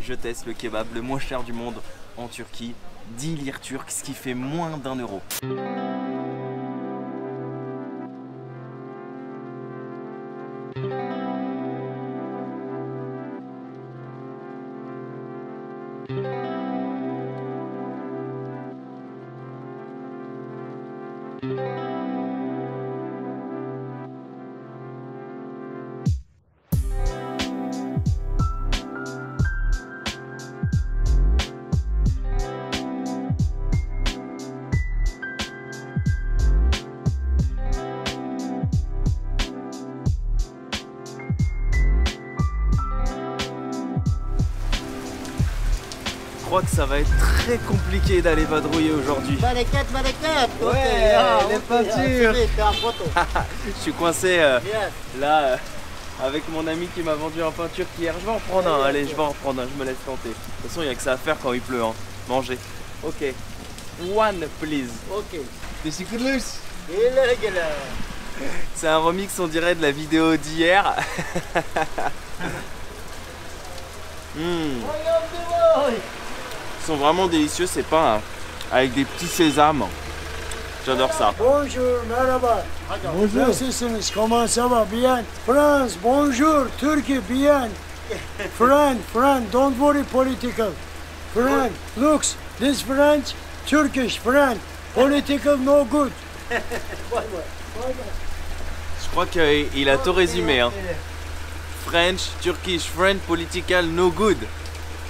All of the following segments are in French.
je teste le kebab le moins cher du monde en Turquie. 10 lire turcs, ce qui fait moins d'1 euro. Je crois que ça va être très compliqué d'aller vadrouiller aujourd'hui. Barakat. Ouais, les peintures. Je suis coincé là avec mon ami qui m'a vendu un peinture hier. Je vais en prendre un, allez, je vais en prendre un, je me laisse tenter. De toute façon, il n'y a que ça à faire quand il pleut, hein. Manger. Ok. One, please. Ok. C'est un remix, on dirait, de la vidéo d'hier. Ils sont vraiment délicieux ces pains, hein, avec des petits sésames. J'adore ça. Bonjour, merhaba. Bonjour. Nasılsınız? Comment ça va? Bien. France, bonjour. Turkey, bien. Friend, don't worry political. Friend, looks, this French, Turkish, friend. Political, no good. Je crois qu'il a tout résumé. Hein. French, Turkish, friend, political, no good.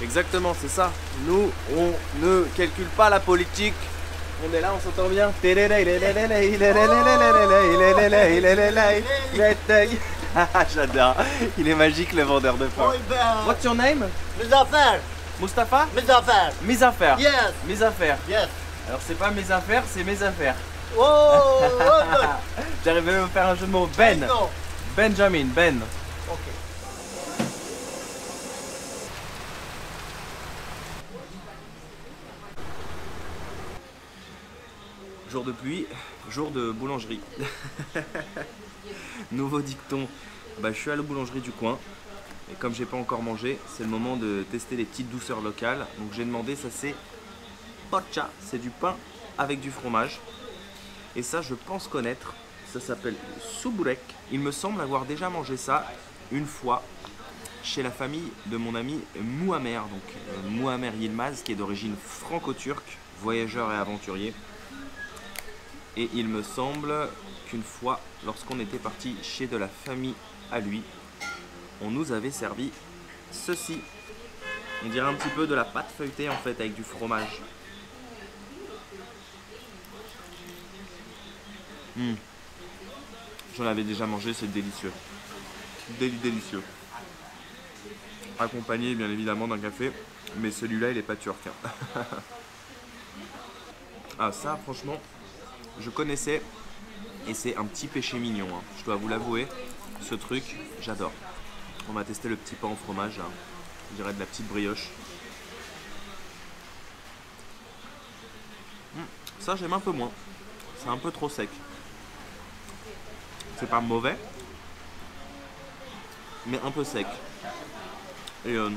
Exactement, c'est ça. Nous, on ne calcule pas la politique. On est là, on s'entend bien. J'adore. Il est magique le vendeur de pain. What's your name? Muzaffer. Mustafa? Muzaffer. Mes affaires. Yes. Mes affaires. Yes. Alors c'est pas mes affaires, c'est mes affaires. Oh, good. J'arrive même à faire un jeu de mots. Ben. No. Benjamin, Ben. Ok. Jour de pluie, jour de boulangerie. Nouveau dicton. Je suis à la boulangerie du coin. Et comme j'ai pas encore mangé, c'est le moment de tester les petites douceurs locales. Donc j'ai demandé, ça c'est pocha, c'est du pain avec du fromage. Et ça je pense connaître, ça s'appelle suburek. Il me semble avoir déjà mangé ça une fois chez la famille de mon ami Muammer. Donc Muammer Yilmaz qui est d'origine franco-turque, voyageur et aventurier. Et il me semble qu'une fois, lorsqu'on était parti chez de la famille à lui, on nous avait servi ceci. On dirait un petit peu de la pâte feuilletée en fait avec du fromage. J'en avais déjà mangé, c'est délicieux. Délicieux. Accompagné bien évidemment d'un café, mais celui-là il est pas turc. Hein. Ah ça franchement, je connaissais et c'est un petit péché mignon. Hein. Je dois vous l'avouer, ce truc, j'adore. On va tester le petit pain au fromage, là. Je dirais de la petite brioche. Ça j'aime un peu moins, c'est un peu trop sec. C'est pas mauvais, mais un peu sec. Et je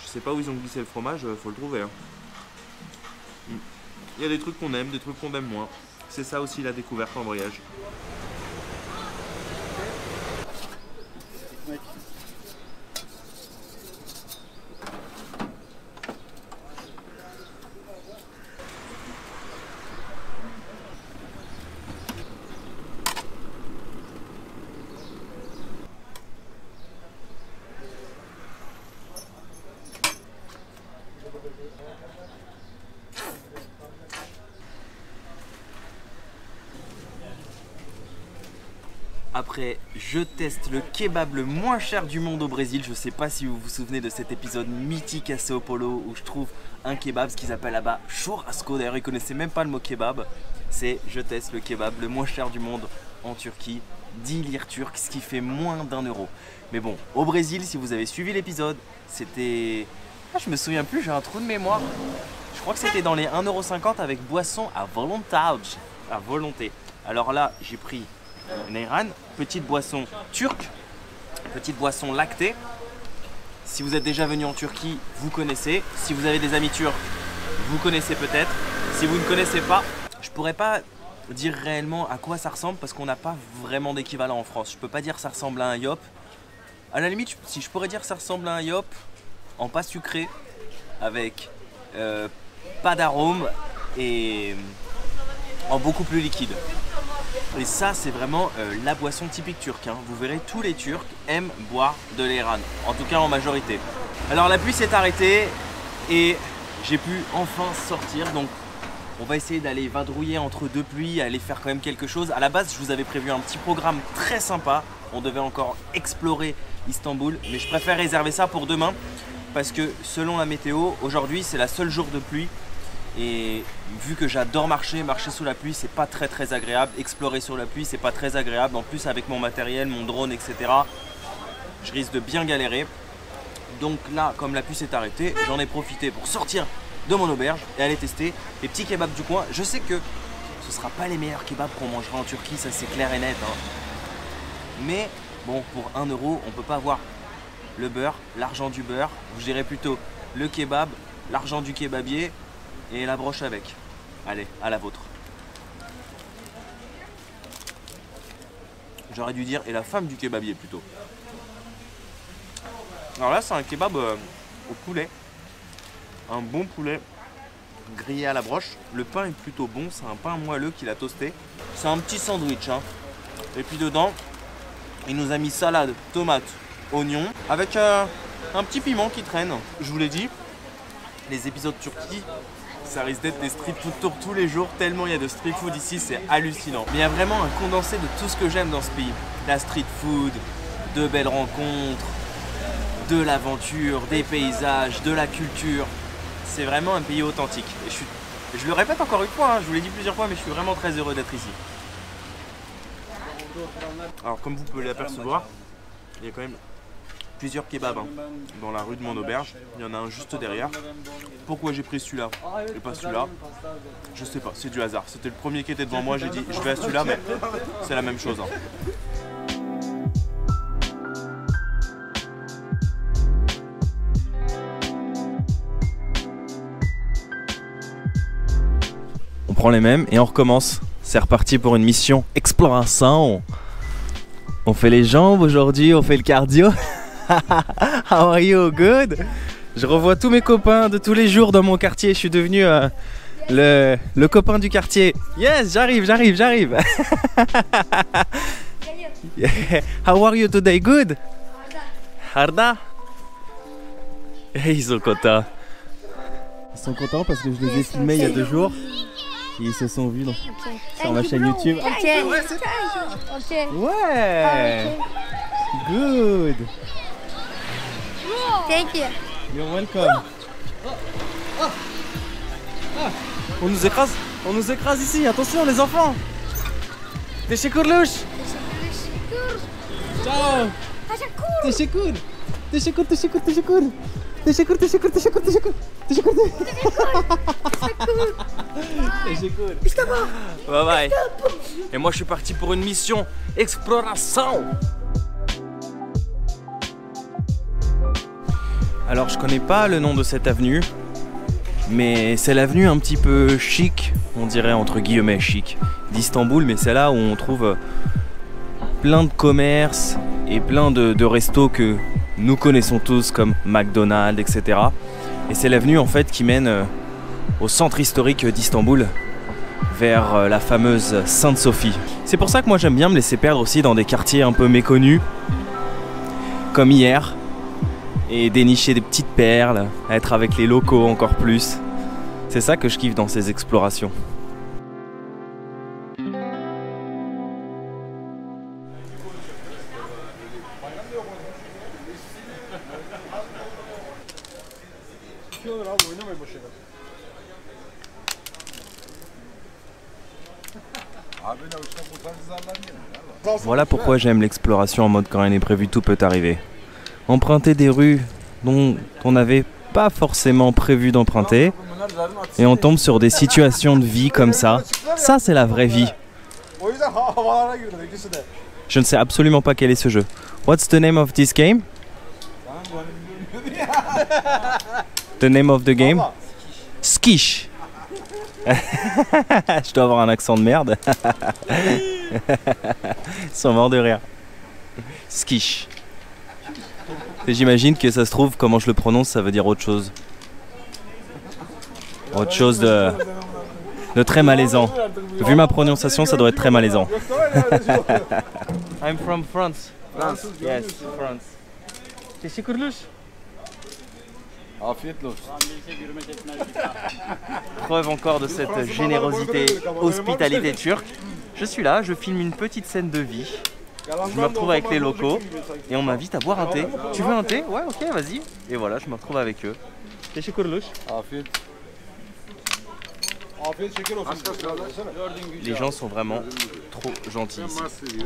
sais pas où ils ont glissé le fromage, faut le trouver. Hein. Il y a des trucs qu'on aime, des trucs qu'on aime moins. C'est ça aussi la découverte en voyage. Après, je teste le kebab le moins cher du monde au Brésil. Je sais pas si vous vous souvenez de cet épisode mythique à Sao Paulo où je trouve un kebab, ce qu'ils appellent là-bas churrasco. D'ailleurs, ils connaissaient même pas le mot kebab. C'est je teste le kebab le moins cher du monde en Turquie. 10 lire turcs, ce qui fait moins d'1 euro. Mais bon, au Brésil, si vous avez suivi l'épisode, c'était... Ah, je me souviens plus, j'ai un trou de mémoire. Je crois que c'était dans les 1,50 € avec boisson à volontage. À volonté. Alors là, j'ai pris une Ayran, petite boisson turque, petite boisson lactée. Si vous êtes déjà venu en Turquie, vous connaissez. Si vous avez des amis turcs, vous connaissez peut-être. Si vous ne connaissez pas, je pourrais pas dire réellement à quoi ça ressemble parce qu'on n'a pas vraiment d'équivalent en France. Je peux pas dire que ça ressemble à un yop. À la limite, si je pourrais dire que ça ressemble à un yop en pas sucré avec pas d'arôme et en beaucoup plus liquide. Et ça, c'est vraiment la boisson typique turque. Hein. Vous verrez, tous les Turcs aiment boire de l'ayran, en tout cas en majorité. Alors la pluie s'est arrêtée et j'ai pu enfin sortir. Donc on va essayer d'aller vadrouiller entre deux pluies, aller faire quand même quelque chose. À la base, je vous avais prévu un petit programme très sympa. On devait encore explorer Istanbul, mais je préfère réserver ça pour demain parce que selon la météo, aujourd'hui c'est la seule jour de pluie. Et vu que j'adore marcher sous la pluie, c'est pas très agréable. Explorer sur la pluie, c'est pas très agréable. En plus, avec mon matériel, mon drone, etc., je risque de bien galérer. Donc là, comme la pluie s'est arrêtée, j'en ai profité pour sortir de mon auberge et aller tester les petits kebabs du coin. Je sais que ce sera pas les meilleurs kebabs qu'on mangera en Turquie, ça c'est clair et net. Hein. Mais bon, pour 1 euro, on peut pas avoir le beurre, l'argent du beurre. Je dirais plutôt le kebab, l'argent du kebabier et la broche avec. Allez, à la vôtre. J'aurais dû dire et la femme du kebabier plutôt. Alors là, c'est un kebab au poulet. Un bon poulet grillé à la broche. Le pain est plutôt bon, c'est un pain moelleux qu'il a toasté. C'est un petit sandwich. Hein. Et puis dedans, il nous a mis salade, tomate, oignon, avec un petit piment qui traîne. Je vous l'ai dit, les épisodes Turquie, ça risque d'être des street food tours tous les jours, tellement il y a de street food ici, c'est hallucinant. Mais il y a vraiment un condensé de tout ce que j'aime dans ce pays. La street food, de belles rencontres, de l'aventure, des paysages, de la culture. C'est vraiment un pays authentique. Et je le répète encore une fois, hein, je vous l'ai dit plusieurs fois, mais je suis vraiment très heureux d'être ici. Alors comme vous pouvez l'apercevoir, il y a quand même plusieurs kebabs hein, dans la rue de mon auberge. Il y en a un juste derrière. Pourquoi j'ai pris celui-là et pas celui-là? Je sais pas, c'est du hasard. C'était le premier qui était devant moi, j'ai dit je vais à celui-là, mais c'est la même chose. Hein. On prend les mêmes et on recommence. C'est reparti pour une mission exploration. On fait les jambes aujourd'hui, on fait le cardio. How are you? Good? Je revois tous mes copains de tous les jours dans mon quartier. Je suis devenu le copain du quartier. Yes, j'arrive. How are you today? Good? Harda? Ils sont contents. Ils sont contents parce que je les ai filmés il y a 2 jours. Ils se sont vus sur ma chaîne YouTube. Ouais. Good. Thank you. You're welcome. On nous écrase ici. Attention les enfants. Teşekkürler. Ciao. Teşekkür. Bye bye. Et moi je suis parti pour une mission exploration. Alors je connais pas le nom de cette avenue, mais c'est l'avenue un petit peu chic, on dirait entre guillemets chic, d'Istanbul, mais c'est là où on trouve plein de commerces et plein de restos que nous connaissons tous comme McDonald's, etc. Et c'est l'avenue en fait qui mène au centre historique d'Istanbul, vers la fameuse Sainte-Sophie. C'est pour ça que moi j'aime bien me laisser perdre aussi dans des quartiers un peu méconnus, comme hier, et dénicher des petites perles, être avec les locaux encore plus. C'est ça que je kiffe dans ces explorations. Voilà pourquoi j'aime l'exploration en mode quand rien n'est prévu, tout peut arriver. Emprunter des rues dont on n'avait pas forcément prévu d'emprunter et on tombe sur des situations de vie comme ça. Ça c'est la vraie vie. Je ne sais absolument pas quel est ce jeu. What's the name of this game? The name of the game? Skish. Je dois avoir un accent de merde. Ils sont morts de rire. Skish. J'imagine que ça se trouve, comment je le prononce, ça veut dire autre chose. Autre chose de très malaisant. Vu ma prononciation, ça doit être très malaisant. I'm from France. France. Yes, France. Preuve encore de cette générosité, hospitalité turque. Je suis là, je filme une petite scène de vie. Je me retrouve avec les locaux et on m'invite à boire un thé. Tu veux un thé? Ouais, ok, vas-y. Et voilà, je me retrouve avec eux. Les gens sont vraiment trop gentils ici.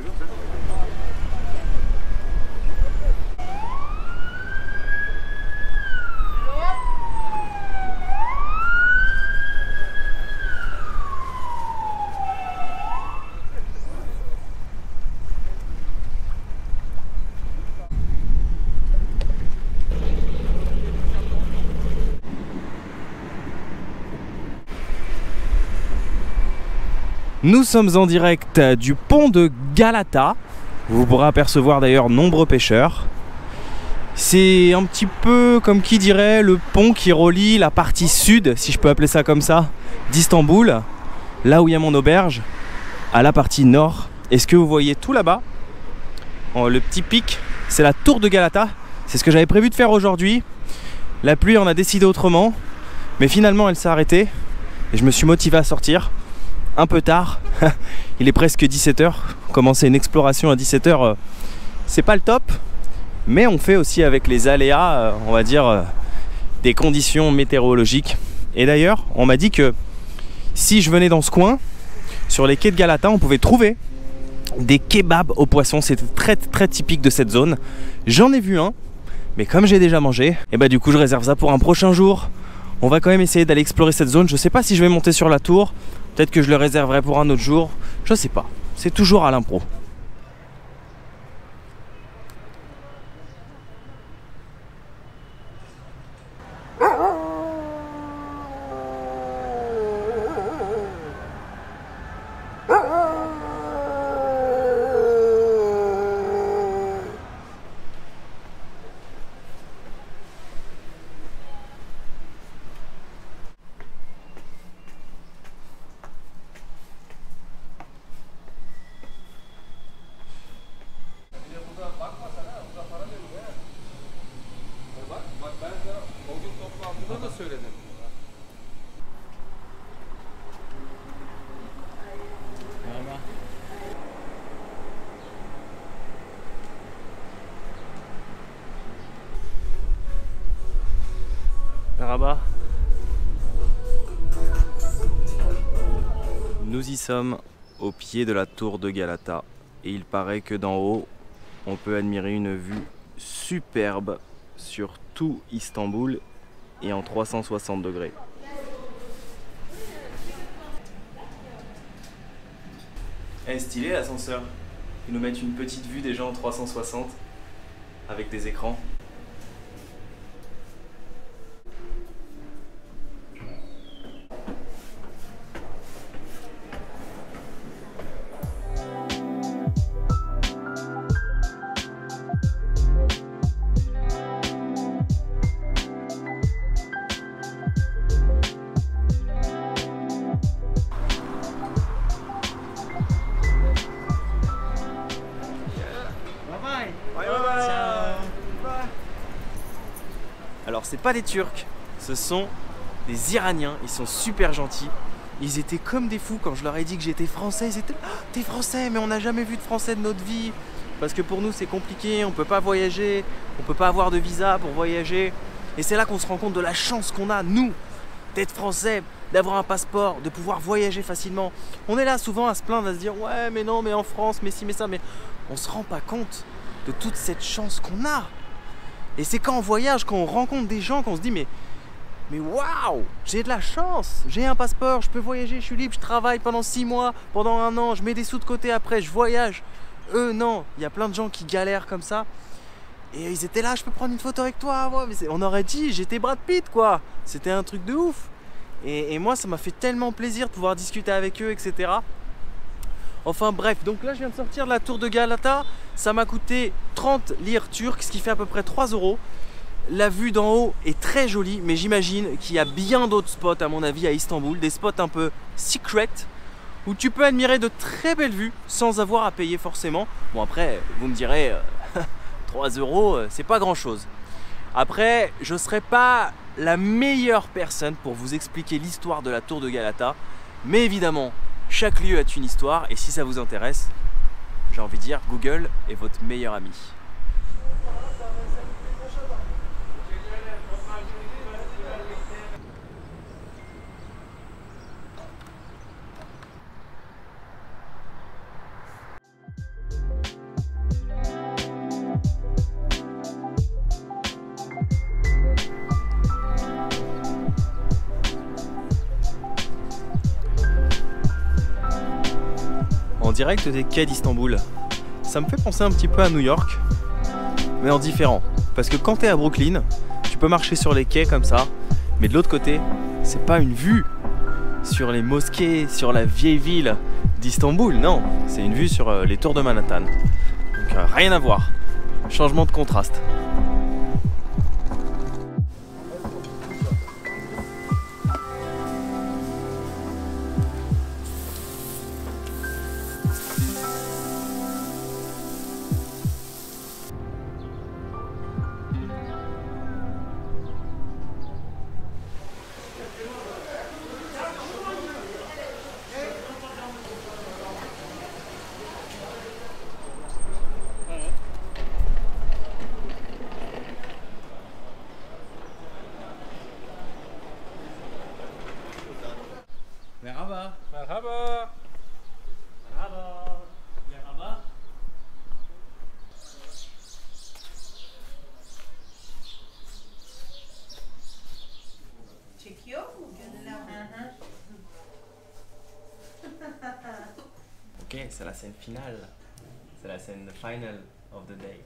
Nous sommes en direct du pont de Galata. Vous pourrez apercevoir d'ailleurs nombreux pêcheurs. C'est un petit peu comme qui dirait le pont qui relie la partie sud, si je peux appeler ça comme ça, d'Istanbul, là où il y a mon auberge, à la partie nord. Et ce que vous voyez tout là-bas, le petit pic, c'est la tour de Galata. C'est ce que j'avais prévu de faire aujourd'hui. La pluie en a décidé autrement, mais finalement elle s'est arrêtée et je me suis motivé à sortir. Un peu tard, il est presque 17 h. Commencer une exploration à 17 h, c'est pas le top, mais on fait aussi avec les aléas, on va dire, des conditions météorologiques. Et d'ailleurs, on m'a dit que si je venais dans ce coin, sur les quais de Galata, on pouvait trouver des kebabs aux poissons. C'était très très typique de cette zone. J'en ai vu un, mais comme j'ai déjà mangé, et bah du coup je réserve ça pour un prochain jour. On va quand même essayer d'aller explorer cette zone. Je sais pas si je vais monter sur la tour. Peut-être que je le réserverai pour un autre jour. Je sais pas. C'est toujours à l'impro. Rabat. Nous y sommes au pied de la tour de Galata et il paraît que d'en haut on peut admirer une vue superbe sur tout Istanbul et en 360 degrés. Eh, stylé l'ascenseur. Ils nous mettent une petite vue déjà en 360 avec des écrans. Alors c'est pas des Turcs, ce sont des Iraniens, ils sont super gentils. Ils étaient comme des fous quand je leur ai dit que j'étais français. Ils étaient « T'es français, mais on n'a jamais vu de français de notre vie !» Parce que pour nous c'est compliqué, on peut pas voyager, on peut pas avoir de visa pour voyager. Et c'est là qu'on se rend compte de la chance qu'on a, nous, d'être français, d'avoir un passeport, de pouvoir voyager facilement. On est là souvent à se plaindre, à se dire « Ouais, mais non, mais en France, mais si, mais ça », mais on se rend pas compte de toute cette chance qu'on a. Et c'est quand on voyage, quand on rencontre des gens, qu'on se dit mais waouh, j'ai de la chance, j'ai un passeport, je peux voyager, je suis libre, je travaille pendant 6 mois, pendant 1 an, je mets des sous de côté après, je voyage. Eux non, il y a plein de gens qui galèrent comme ça. Et ils étaient là, je peux prendre une photo avec toi, moi. Mais on aurait dit, j'étais Brad Pitt, quoi. C'était un truc de ouf. Et moi, ça m'a fait tellement plaisir de pouvoir discuter avec eux, etc. Enfin bref, donc là je viens de sortir de la tour de Galata. Ça m'a coûté 30 lire turques, ce qui fait à peu près 3 €. La vue d'en haut est très jolie, mais j'imagine qu'il y a bien d'autres spots à mon avis à Istanbul. Des spots un peu secret, où tu peux admirer de très belles vues sans avoir à payer forcément. Bon après, vous me direz, 3 €, c'est pas grand chose. Après, je ne serai pas la meilleure personne pour vous expliquer l'histoire de la tour de Galata. Mais évidemment, chaque lieu a une histoire et si ça vous intéresse, j'ai envie de dire, Google est votre meilleur ami. En direct des quais d'Istanbul. Ça me fait penser un petit peu à New York, mais en différent. Parce que quand tu es à Brooklyn, tu peux marcher sur les quais comme ça, mais de l'autre côté, c'est pas une vue sur les mosquées, sur la vieille ville d'Istanbul, non, c'est une vue sur les tours de Manhattan. Donc rien à voir. Changement de contraste. Merhaba. Merhaba. Merhaba. Merhaba. Çekiyor mu Gönül abla? Ok, c'est la scène finale. C'est la scène final of the day.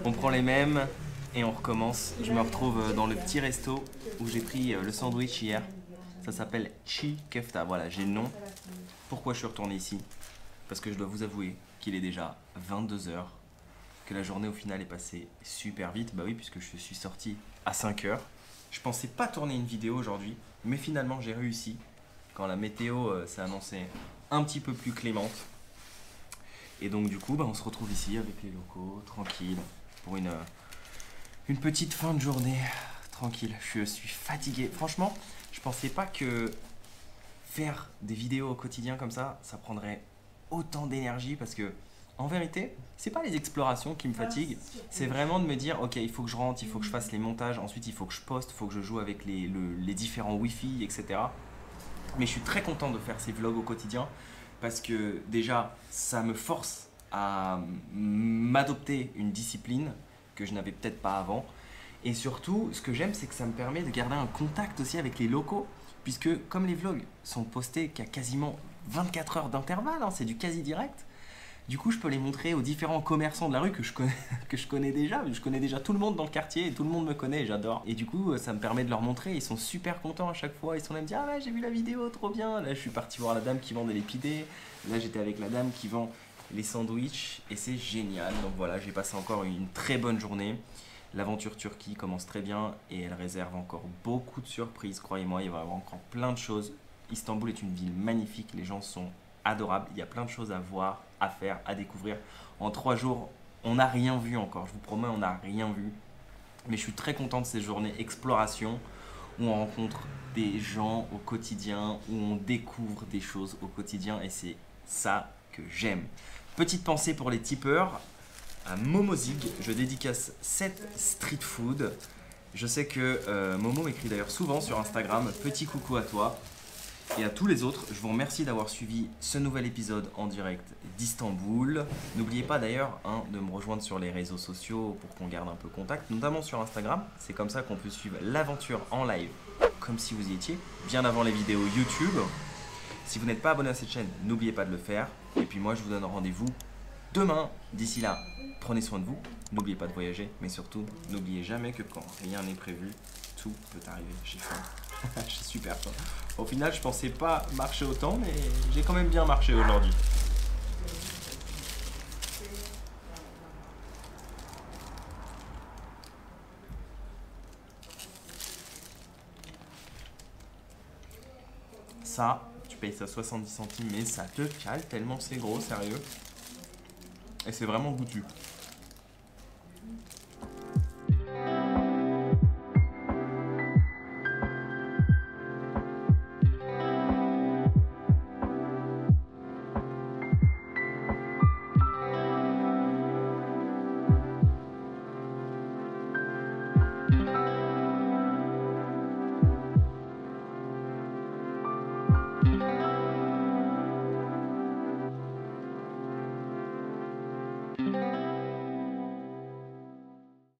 On prend les mêmes et on recommence. Je me retrouve dans le petit resto où j'ai pris le sandwich hier. Ça s'appelle Çiğ Köfte. Voilà, j'ai le nom. Pourquoi je suis retourné ici? Parce que je dois vous avouer qu'il est déjà 22 h, que la journée au final est passée super vite. Bah oui, puisque je suis sorti à 5 h. Je pensais pas tourner une vidéo aujourd'hui, mais finalement j'ai réussi. Quand la météo s'est annoncée un petit peu plus clémente. Et donc du coup, bah, on se retrouve ici avec les locaux, tranquille, pour une petite fin de journée, tranquille. Je suis fatigué. Franchement, je pensais pas que faire des vidéos au quotidien comme ça prendrait autant d'énergie parce que, en vérité, c'est pas les explorations qui me fatiguent, c'est vraiment de me dire, ok, il faut que je rentre, il faut que je fasse les montages, ensuite il faut que je poste, il faut que je joue avec les différents Wi-Fi, etc. Mais je suis très content de faire ces vlogs au quotidien parce que déjà, ça me force à m'adopter une discipline que je n'avais peut-être pas avant. Et surtout, ce que j'aime, c'est que ça me permet de garder un contact aussi avec les locaux, puisque comme les vlogs sont postés qu'à quasiment 24 heures d'intervalle, hein, c'est du quasi direct, du coup je peux les montrer aux différents commerçants de la rue que je connais déjà. Je connais déjà tout le monde dans le quartier et tout le monde me connaît et j'adore. Et du coup, ça me permet de leur montrer, ils sont super contents à chaque fois, ils sont là à me dire « Ah ouais, j'ai vu la vidéo, trop bien !» Là, je suis parti voir la dame qui vend des lépidés, là j'étais avec la dame qui vend les sandwichs et c'est génial. Donc voilà, j'ai passé encore une très bonne journée. L'aventure Turquie commence très bien et elle réserve encore beaucoup de surprises, croyez-moi, il va y avoir encore plein de choses. Istanbul est une ville magnifique, les gens sont adorables, il y a plein de choses à voir, à faire, à découvrir. En 3 jours, on n'a rien vu encore, je vous promets, on n'a rien vu. Mais je suis très content de ces journées exploration où on rencontre des gens au quotidien, où on découvre des choses au quotidien et c'est ça que j'aime. Petite pensée pour les tipeurs. À Momozig, je dédicace 7 street food. Je sais que Momo m'écrit d'ailleurs souvent sur Instagram. Petit coucou à toi et à tous les autres. Je vous remercie d'avoir suivi ce nouvel épisode en direct d'Istanbul. N'oubliez pas d'ailleurs de me rejoindre sur les réseaux sociaux pour qu'on garde un peu contact, notamment sur Instagram. C'est comme ça qu'on peut suivre l'aventure en live, comme si vous y étiez, bien avant les vidéos YouTube. Si vous n'êtes pas abonné à cette chaîne, n'oubliez pas de le faire. Et puis moi, je vous donne rendez-vous demain. D'ici là, prenez soin de vous. N'oubliez pas de voyager, mais surtout, n'oubliez jamais que quand rien n'est prévu, tout peut arriver. J'ai faim. J'ai super faim. Au final, je pensais pas marcher autant, mais j'ai quand même bien marché aujourd'hui. Ça, tu payes ça 70 centimes, mais ça te cale tellement c'est gros, sérieux. Et c'est vraiment goûtu.